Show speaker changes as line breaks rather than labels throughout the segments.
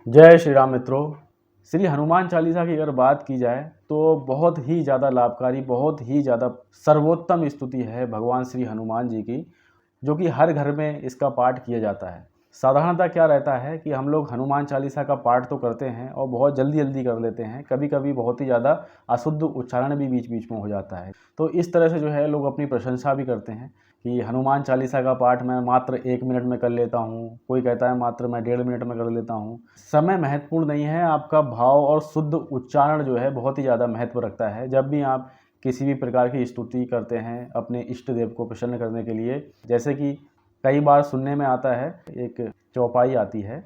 जय श्री राम मित्रों। श्री हनुमान चालीसा की अगर बात की जाए तो बहुत ही ज़्यादा लाभकारी, बहुत ही ज़्यादा सर्वोत्तम स्तुति है भगवान श्री हनुमान जी की, जो कि हर घर में इसका पाठ किया जाता है। साधारणतः क्या रहता है कि हम लोग हनुमान चालीसा का पाठ तो करते हैं और बहुत जल्दी जल्दी कर लेते हैं, कभी कभी बहुत ही ज़्यादा अशुद्ध उच्चारण भी बीच बीच में हो जाता है। तो इस तरह से जो है लोग अपनी प्रशंसा भी करते हैं कि हनुमान चालीसा का पाठ मैं मात्र 1 मिनट में कर लेता हूँ, कोई कहता है मात्र मैं 1.5 मिनट में कर लेता हूँ। समय महत्वपूर्ण नहीं है, आपका भाव और शुद्ध उच्चारण जो है बहुत ही ज़्यादा महत्व रखता है। जब भी आप किसी भी प्रकार की स्तुति करते हैं अपने इष्ट देव को प्रसन्न करने के लिए, जैसे कि कई बार सुनने में आता है, एक चौपाई आती है,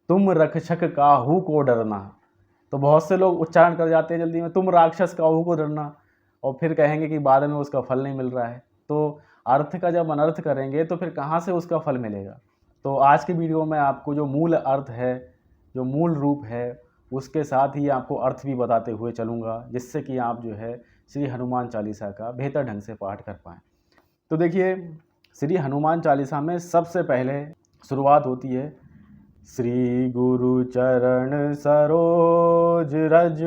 तुम रक्षक काहू को डरना। तो बहुत से लोग उच्चारण कर जाते हैं जल्दी में, तुम राक्षस काहू को डरना, और फिर कहेंगे कि बाद में उसका फल नहीं मिल रहा है। तो अर्थ का जब अनर्थ करेंगे तो फिर कहाँ से उसका फल मिलेगा। तो आज की वीडियो में आपको जो मूल अर्थ है, जो मूल रूप है, उसके साथ ही आपको अर्थ भी बताते हुए चलूँगा, जिससे कि आप जो है श्री हनुमान चालीसा का बेहतर ढंग से पाठ कर पाएँ। तो देखिए, श्री हनुमान चालीसा में सबसे पहले शुरुआत होती है, श्री गुरु चरण सरोज रज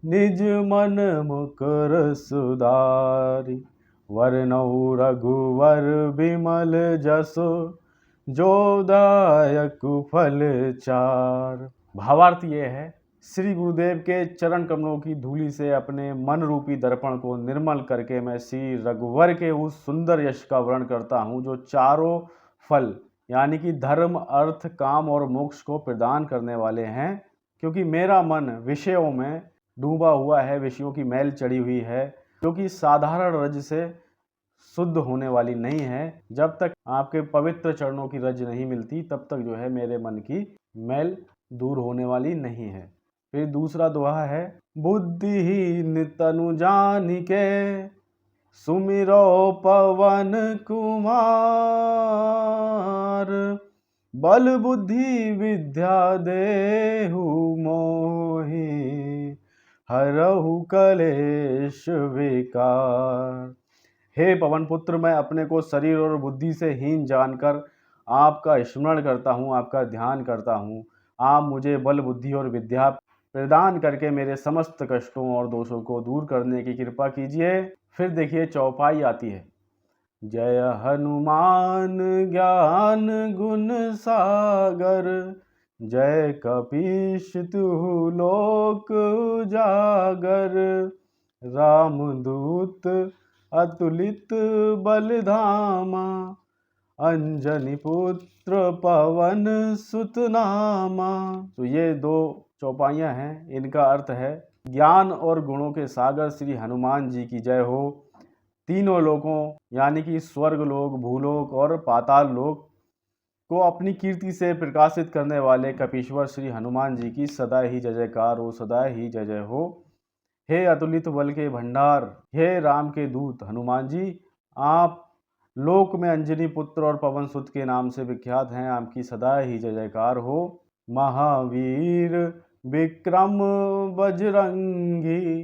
निज मन मुकुर सुधारि वरनऊ रघुवर बिमल जसु जो दायक फल चार। भावार्थ ये है, श्री गुरुदेव के चरण कमलों की धूलि से अपने मन रूपी दर्पण को निर्मल करके मैं श्री रघुवर के उस सुंदर यश का वर्ण करता हूँ जो चारों फल यानी कि धर्म, अर्थ, काम और मोक्ष को प्रदान करने वाले हैं। क्योंकि मेरा मन विषयों में डूबा हुआ है, विषयों की मैल चढ़ी हुई है, जो कि साधारण रज से शुद्ध होने वाली नहीं है। जब तक आपके पवित्र चरणों की रज नहीं मिलती तब तक जो है मेरे मन की मैल दूर होने वाली नहीं है। फिर दूसरा दोहा है, बुद्धिहीन तनु जानिके सुमिरो पवन कुमार बल बुद्धि विद्या देहु मोहि हरहु कलेश विकार। हे पवन पुत्र, मैं अपने को शरीर और बुद्धि से हीन जानकर आपका स्मरण करता हूँ, आपका ध्यान करता हूँ। आप मुझे बल, बुद्धि और विद्या प्रदान करके मेरे समस्त कष्टों और दोषों को दूर करने की कृपा कीजिए। फिर देखिए चौपाई आती है, जय हनुमान ज्ञान गुण सागर जय कपीश तिहु लोक उजागर रामदूत अतुलित बलधामा अंजनी पुत्र पवन सुत नामा। तो ये दो चौपाइयाँ हैं, इनका अर्थ है, ज्ञान और गुणों के सागर श्री हनुमान जी की जय हो। तीनों लोकों यानी कि स्वर्ग लोक, भूलोक और पाताल लोक को अपनी कीर्ति से प्रकाशित करने वाले कपीश्वर श्री हनुमान जी की सदा ही जय जयकार हो, सदा ही जय जय हो। हे अतुलित बल के भंडार, हे राम के दूत हनुमान जी, आप लोक में अंजनी पुत्र और पवन सुत के नाम से विख्यात हैं, आपकी सदा ही जय जयकार हो। महावीर विक्रम बजरंगी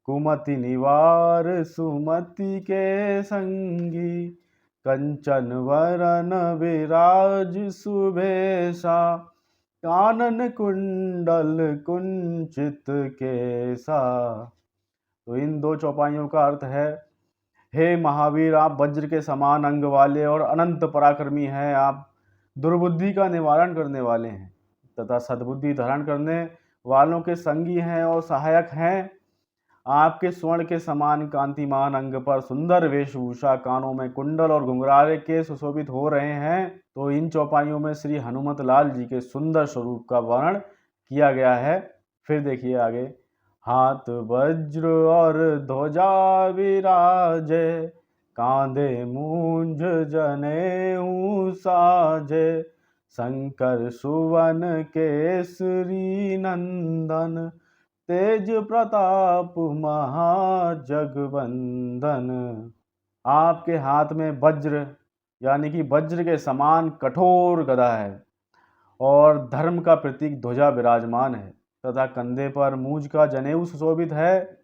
कुमति निवार सुमति के संगी कंचन वरन विराज सुभेसा कानन कुंडल कुंचित केसा। तो इन दो चौपाइयों का अर्थ है, हे महावीर, आप वज्र के समान अंग वाले और अनंत पराक्रमी हैं। आप दुर्बुद्धि का निवारण करने वाले हैं तथा सद्बुद्धि धारण करने वालों के संगी हैं और सहायक हैं। आपके स्वर्ण के समान कांतिमान अंग पर सुंदर वेशभूषा, कानों में कुंडल और घुंघराले के सुशोभित हो रहे हैं। तो इन चौपाइयों में श्री हनुमत लाल जी के सुंदर स्वरूप का वर्णन किया गया है। फिर देखिए आगे, हाथ वज्र और ध्वजा विराजे कांधे मूंज जनेऊ साजे शंकर सुवन केसरी नंदन तेज प्रताप महाजगवंदन। आपके हाथ में वज्र यानी कि वज्र के समान कठोर गदा है और धर्म का प्रतीक ध्वजा विराजमान है तथा कंधे पर मूंज का जनेऊ सुशोभित है।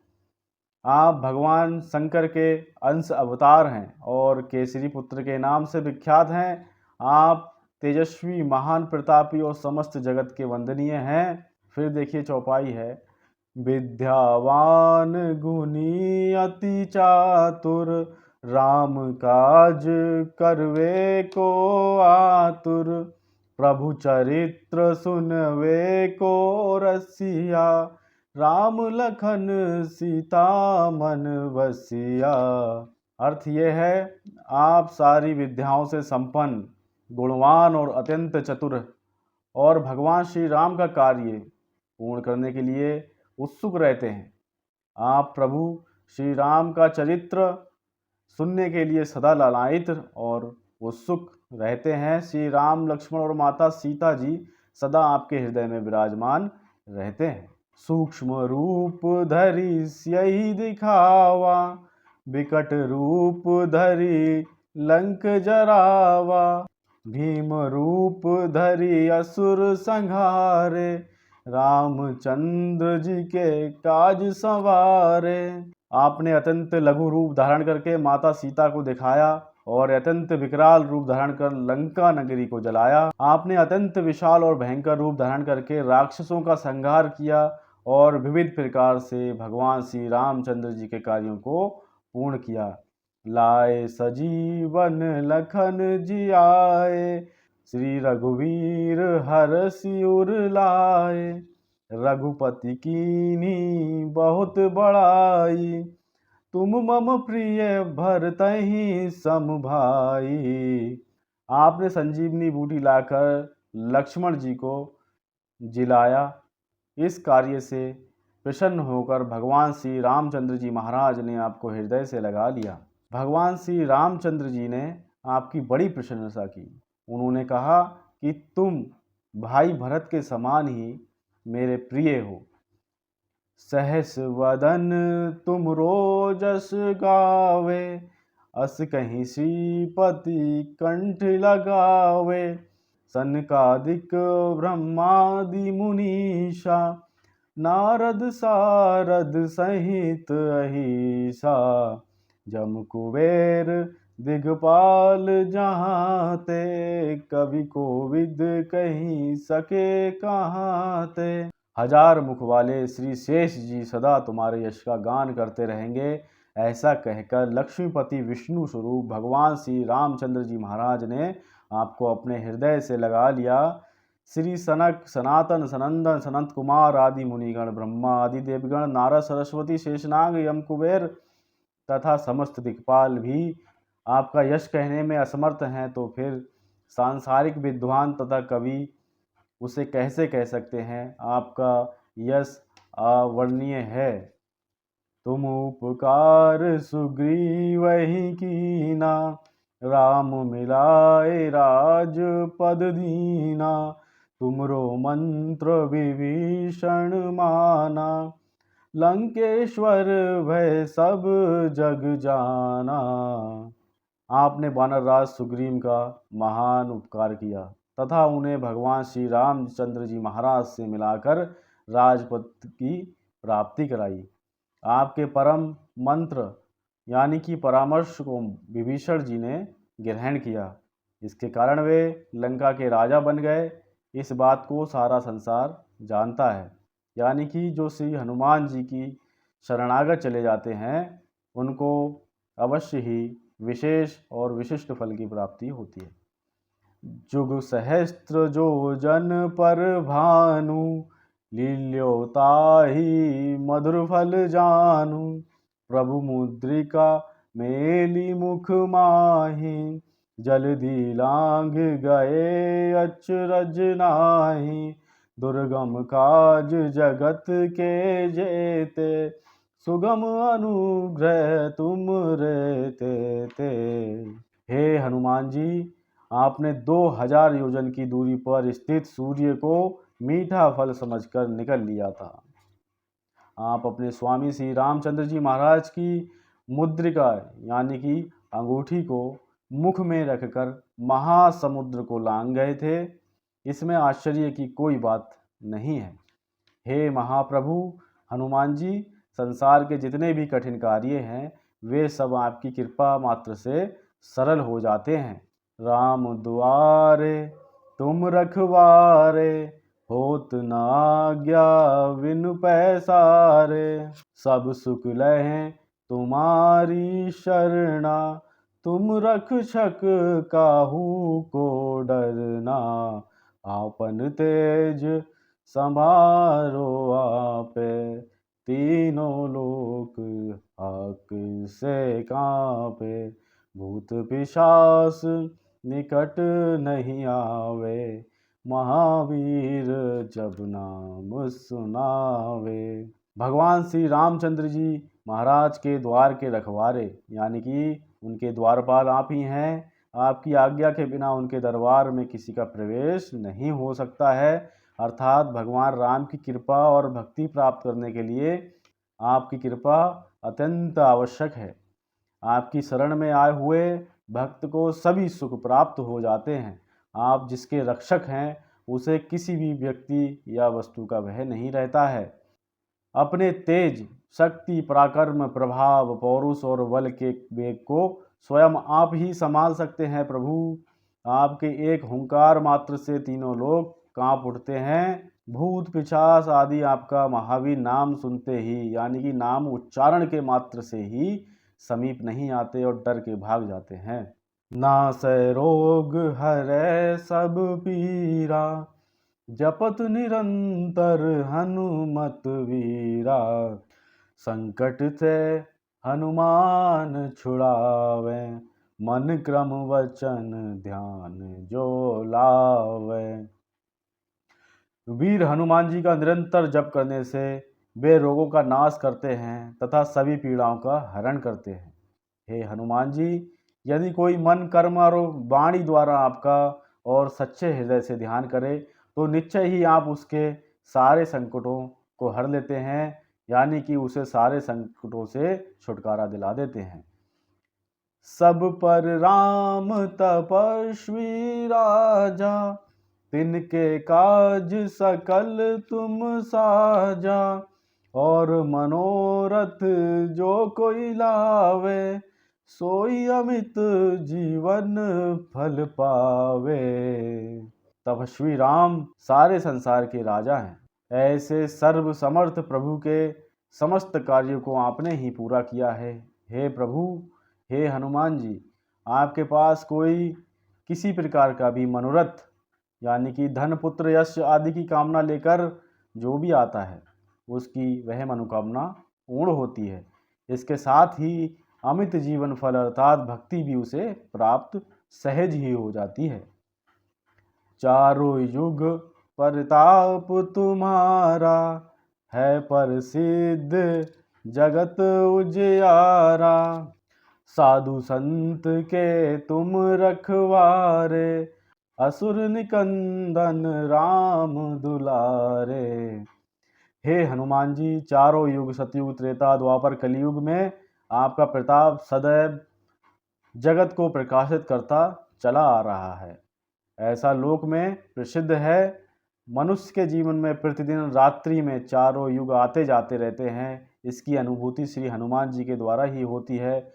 आप भगवान शंकर के अंश अवतार हैं और केसरी पुत्र के नाम से विख्यात हैं। आप तेजस्वी, महान, प्रतापी और समस्त जगत के वंदनीय हैं। फिर देखिए चौपाई है, विद्यावान गुणी अति चातुर, राम काज करवे को आतुर, प्रभु चरित्र सुनवे को रसिया, राम लखन सीता मन बसिया। अर्थ ये है, आप सारी विद्याओं से संपन्न, गुणवान और अत्यंत चतुर और भगवान श्री राम का कार्य पूर्ण करने के लिए उत्सुक रहते हैं। आप प्रभु श्री राम का चरित्र सुनने के लिए सदा लालायित और उत्सुक रहते हैं। श्री राम, लक्ष्मण और माता सीता जी सदा आपके हृदय में विराजमान रहते हैं। सूक्ष्म रूप धरि सियहि दिखावा, विकट रूप धरि लंक जरावा, भीम रूप धरि असुर संहारे, रामचंद्र जी के काज संवारे। आपने अत्यंत लघु रूप धारण करके माता सीता को दिखाया और अत्यंत विकराल रूप धारण कर लंका नगरी को जलाया। आपने अत्यंत विशाल और भयंकर रूप धारण करके राक्षसों का संहार किया और विविध प्रकार से भगवान श्री रामचंद्र जी के कार्यों को पूर्ण किया। लाए सजीवन लखन जी आए, श्री रघुवीर हरषि उर लाए, रघुपति कीन्ही बहुत बड़ाई, तुम मम प्रिय भरतहि सम भाई। आपने संजीवनी बूटी लाकर लक्ष्मण जी को जिलाया। इस कार्य से प्रसन्न होकर भगवान श्री रामचंद्र जी महाराज ने आपको हृदय से लगा लिया। भगवान श्री रामचंद्र जी ने आपकी बड़ी प्रशंसा की। उन्होंने कहा कि तुम भाई भरत के समान ही मेरे प्रिय हो। सहस वदन तुम रोजस गावे, अस कहीं श्रीपति कंठ लगावे, सनकादिक ब्रह्मादि मुनीषा, नारद सारद सहित अहिसा, जम कुबेर दिगपाल जहाँ ते, कवि कोविद कहीं सके कहाँ ते। हजार मुख वाले श्री शेष जी सदा तुम्हारे यश का गान करते रहेंगे। ऐसा कहकर लक्ष्मीपति विष्णु स्वरूप भगवान श्री रामचंद्र जी महाराज ने आपको अपने हृदय से लगा लिया। श्री सनक, सनातन, सनंदन, सनंत कुमार आदि मुनिगण, ब्रह्मा आदि देवगण, नारद, सरस्वती, शेषनाग, यम कुबेर तथा समस्त दिक्पाल भी आपका यश कहने में असमर्थ हैं, तो फिर सांसारिक विद्वान तथा कवि उसे कैसे कह सकते हैं। आपका यश अवर्णनीय है। तुम उपकार सुग्रीवहि कीना, राम मिलाए राज पद दीना, तुमरो मंत्र विभीषण माना, लंकेश्वर भय सब जग जाना। आपने वानर राज सुग्रीव का महान उपकार किया तथा उन्हें भगवान श्री रामचंद्र जी महाराज से मिलाकर राजपद की प्राप्ति कराई। आपके परम मंत्र यानी कि परामर्श को विभीषण जी ने ग्रहण किया। इसके कारण वे लंका के राजा बन गए। इस बात को सारा संसार जानता है। यानी कि जो श्री हनुमान जी की शरणागत चले जाते हैं उनको अवश्य ही विशेष और विशिष्ट फल की प्राप्ति होती है। जुग सहस्त्र जो जन पर भानु, लील्योताहि मधुर फल जानु, प्रभु मुद्रिका मेली मुख माहि, जलधि लांघ गए अचरज नाहि, दुर्गम काज जगत के जेते, सुगम अनुग्रह तुम रहते ते। हे हनुमान जी, आपने 2000 योजन की दूरी पर स्थित सूर्य को मीठा फल समझकर निकल लिया था। आप अपने स्वामी श्री रामचंद्र जी महाराज की मुद्रिका यानी कि अंगूठी को मुख में रखकर महासमुद्र को लांघ गए थे। इसमें आश्चर्य की कोई बात नहीं है। हे महाप्रभु हनुमान जी, संसार के जितने भी कठिन कार्य हैं वे सब आपकी कृपा मात्र से सरल हो जाते हैं। राम दुआरे तुम रखवारे, होत न आज्ञा बिनु पैसारे। सब सुख लहें तुम्हारी शरणा, तुम रक्षक काहू को डरना। आपन तेज संभारो आपे, तीनों लोक आग से कांपे। भूत पिशाच निकट नहीं आवे, महावीर जब नाम सुनावे। भगवान श्री रामचंद्र जी महाराज के द्वार के रखवारे, यानी कि उनके द्वारपाल आप ही हैं। आपकी आज्ञा के बिना उनके दरबार में किसी का प्रवेश नहीं हो सकता है। अर्थात भगवान राम की कृपा और भक्ति प्राप्त करने के लिए आपकी कृपा अत्यंत आवश्यक है। आपकी शरण में आए हुए भक्त को सभी सुख प्राप्त हो जाते हैं। आप जिसके रक्षक हैं उसे किसी भी व्यक्ति या वस्तु का भय नहीं रहता है। अपने तेज, शक्ति, पराक्रम, प्रभाव, पौरुष और बल के वेग को स्वयं आप ही संभाल सकते हैं प्रभु। आपके एक हुंकार मात्र से तीनों लोग कांप उठते हैं। भूत पिशाच आदि आपका महावीर नाम सुनते ही, यानी कि नाम उच्चारण के मात्र से ही समीप नहीं आते और डर के भाग जाते हैं। नासै रोग हरै सब पीरा, जपत निरंतर हनुमत वीरा। संकट से हनुमान छुड़ावे, मन क्रम वचन ध्यान जो लावे। वीर हनुमान जी का निरंतर जप करने से वे रोगों का नाश करते हैं तथा सभी पीड़ाओं का हरण करते हैं। हे हनुमान जी, यदि कोई मन, कर्म और वाणी द्वारा आपका और सच्चे हृदय से ध्यान करे तो निश्चय ही आप उसके सारे संकटों को हर लेते हैं, यानी कि उसे सारे संकटों से छुटकारा दिला देते हैं। सब पर राम तपस्वी राजा, तिनके काज सकल तुम साजा। और मनोरथ जो कोई लावे, सोई अमित जीवन फल पावे। तपस्वी राम सारे संसार के राजा हैं। ऐसे सर्व समर्थ प्रभु के समस्त कार्यों को आपने ही पूरा किया है। हे प्रभु, हे हनुमान जी, आपके पास कोई किसी प्रकार का भी मनोरथ, यानी कि धन, पुत्र, यश आदि की कामना लेकर जो भी आता है उसकी वह मनोकामना पूर्ण होती है। इसके साथ ही अमित जीवन फल अर्थात भक्ति भी उसे प्राप्त सहज ही हो जाती है। चारों युग प्रताप तुम्हारा, है प्रसिद्ध जगत उजियारा। साधु संत के तुम रखवारे, असुर निकंदन राम दुलारे। हे हनुमान जी, चारों युग सतयुग, त्रेता, द्वापर, कलयुग में आपका प्रताप सदैव जगत को प्रकाशित करता चला आ रहा है। ऐसा लोक में प्रसिद्ध है। मनुष्य के जीवन में प्रतिदिन रात्रि में चारों युग आते जाते रहते हैं। इसकी अनुभूति श्री हनुमान जी के द्वारा ही होती है।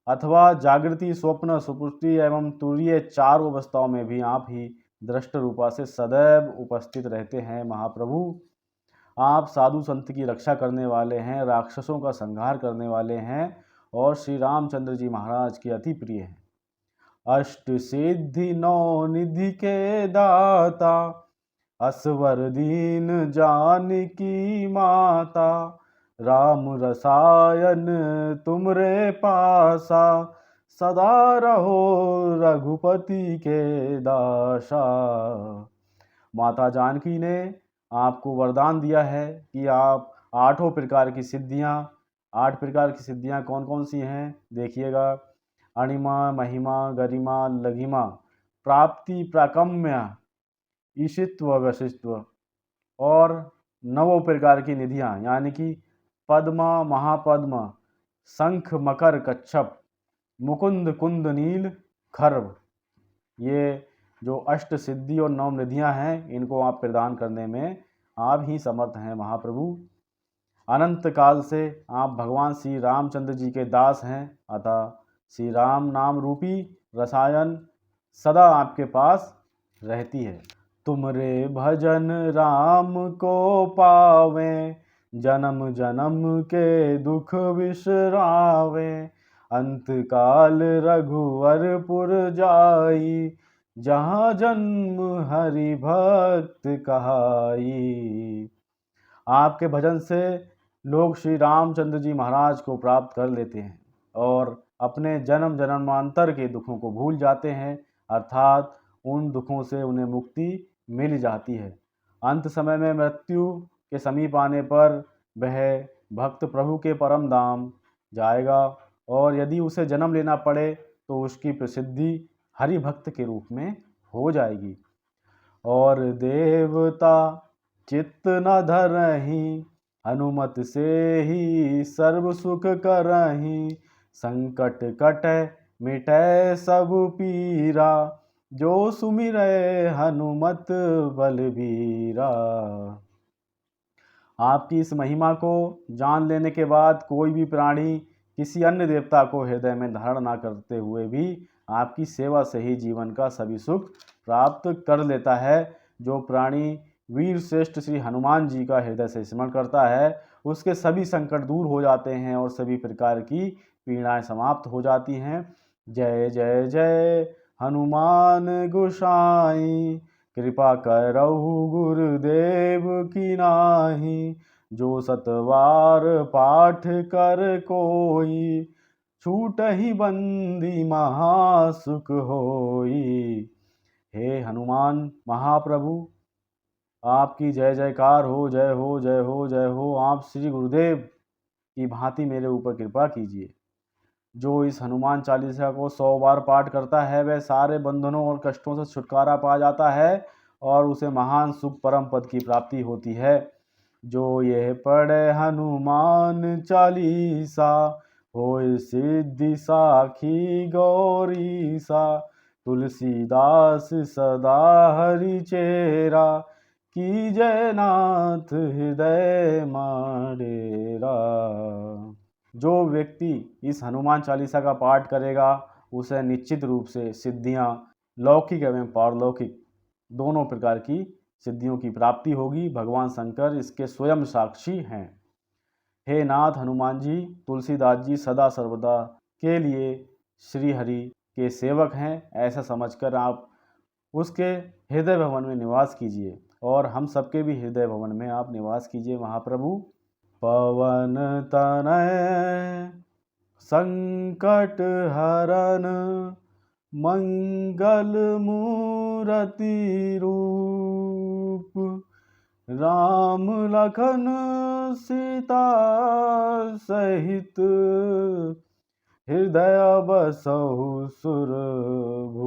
अथवा जागृति, स्वप्न, सुपुष्टि एवं तुरीय चार अवस्थाओं में भी आप ही दृष्ट रूपा से सदैव उपस्थित रहते हैं। महाप्रभु, आप साधु संत की रक्षा करने वाले हैं, राक्षसों का संहार करने वाले हैं और श्री रामचंद्र जी महाराज के अति प्रिय हैं। अष्ट सिद्धि नौ निधि के दाता, असवर दीन जानकी माता। राम रसायन तुमरे पासा, सदा रहो रघुपति के दासा। माता जानकी ने आपको वरदान दिया है कि आप 8 प्रकार की सिद्धियां कौन कौन सी हैं देखिएगा। अणिमा, महिमा, गरिमा, लघिमा, प्राप्ति, प्राकम्य, ईशित्व, वशिष्ठत्व और 9 प्रकार की निधियां, यानी कि पद्म, महापद्म, शंख, मकर, कच्छप, मुकुंद, कुंद, नील, खर्व। ये जो अष्ट सिद्धि और 9 निधियां हैं, इनको आप प्रदान करने में आप ही समर्थ हैं। महाप्रभु, अनंत काल से आप भगवान श्री रामचंद्र जी के दास हैं, अतः श्री राम नाम रूपी रसायन सदा आपके पास रहती है। तुमरे भजन राम को पावे, जन्म जन्म के दुख बिसरावे। अंत काल रघुवरपुर जाई, जहाँ जन्म हरि भक्त कहाई। आपके भजन से लोग श्री रामचंद्र जी महाराज को प्राप्त कर लेते हैं और अपने जन्म जन्मांतर के दुखों को भूल जाते हैं, अर्थात उन दुखों से उन्हें मुक्ति मिल जाती है। अंत समय में मृत्यु के समीप आने पर वह भक्त प्रभु के परम धाम जाएगा, और यदि उसे जन्म लेना पड़े तो उसकी प्रसिद्धि हरि भक्त के रूप में हो जाएगी। और देवता चित्त न धरहि, हनुमत से ही सर्व सुख करहि। संकट कटै मिटै सब पीरा, जो सुमिरै हनुमत बलबीरा। आपकी इस महिमा को जान लेने के बाद कोई भी प्राणी किसी अन्य देवता को हृदय में धारण ना करते हुए भी आपकी सेवा से ही जीवन का सभी सुख प्राप्त कर लेता है। जो प्राणी वीर श्रेष्ठ श्री हनुमान जी का हृदय से स्मरण करता है, उसके सभी संकट दूर हो जाते हैं और सभी प्रकार की पीड़ाएं समाप्त हो जाती हैं। जय जय जय हनुमान गोसाई, कृपा करहु गुरुदेव की नाहि। जो सतवार पाठ कर कोई, छूटहि बंदी महासुख होई। हे हनुमान महाप्रभु, आपकी जय जयकार हो, जय हो जय हो जय हो। आप श्री गुरुदेव की भांति मेरे ऊपर कृपा कीजिए। जो इस हनुमान चालीसा को 100 बार पाठ करता है, वह सारे बंधनों और कष्टों से छुटकारा पा जाता है और उसे महान सुख परम पद की प्राप्ति होती है। जो यह पढ़े हनुमान चालीसा, होय सिद्धि साखी गौरीसा। तुलसीदास सदा हरि चेरा, की जय नाथ हृदय माडेरा। जो व्यक्ति इस हनुमान चालीसा का पाठ करेगा, उसे निश्चित रूप से सिद्धियां, लौकिक एवं पारलौकिक दोनों प्रकार की सिद्धियों की प्राप्ति होगी। भगवान शंकर इसके स्वयं साक्षी हैं। हे नाथ हनुमान जी, तुलसीदास जी सदा सर्वदा के लिए श्री हरि के सेवक हैं, ऐसा समझकर आप उसके हृदय भवन में निवास कीजिए और हम सबके भी हृदय भवन में आप निवास कीजिए महाप्रभु। पवन तनय संकट हरन, मंगल मूरति रूप। राम लखन सीता सहित, हृदय बसहु सुरभूप।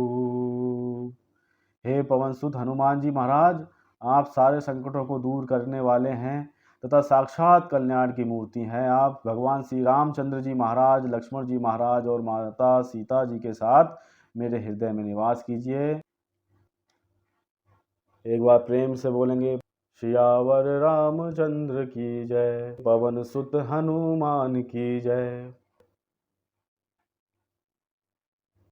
हे पवन सुत हनुमान जी महाराज, आप सारे संकटों को दूर करने वाले हैं तथा साक्षात कल्याण की मूर्ति हैं। आप भगवान श्री रामचंद्र जी महाराज, लक्ष्मण जी महाराज और माता सीता जी के साथ मेरे हृदय में निवास कीजिए। एक बार प्रेम से बोलेंगे, सियावर रामचंद्र की जय, पवन सुत हनुमान की जय।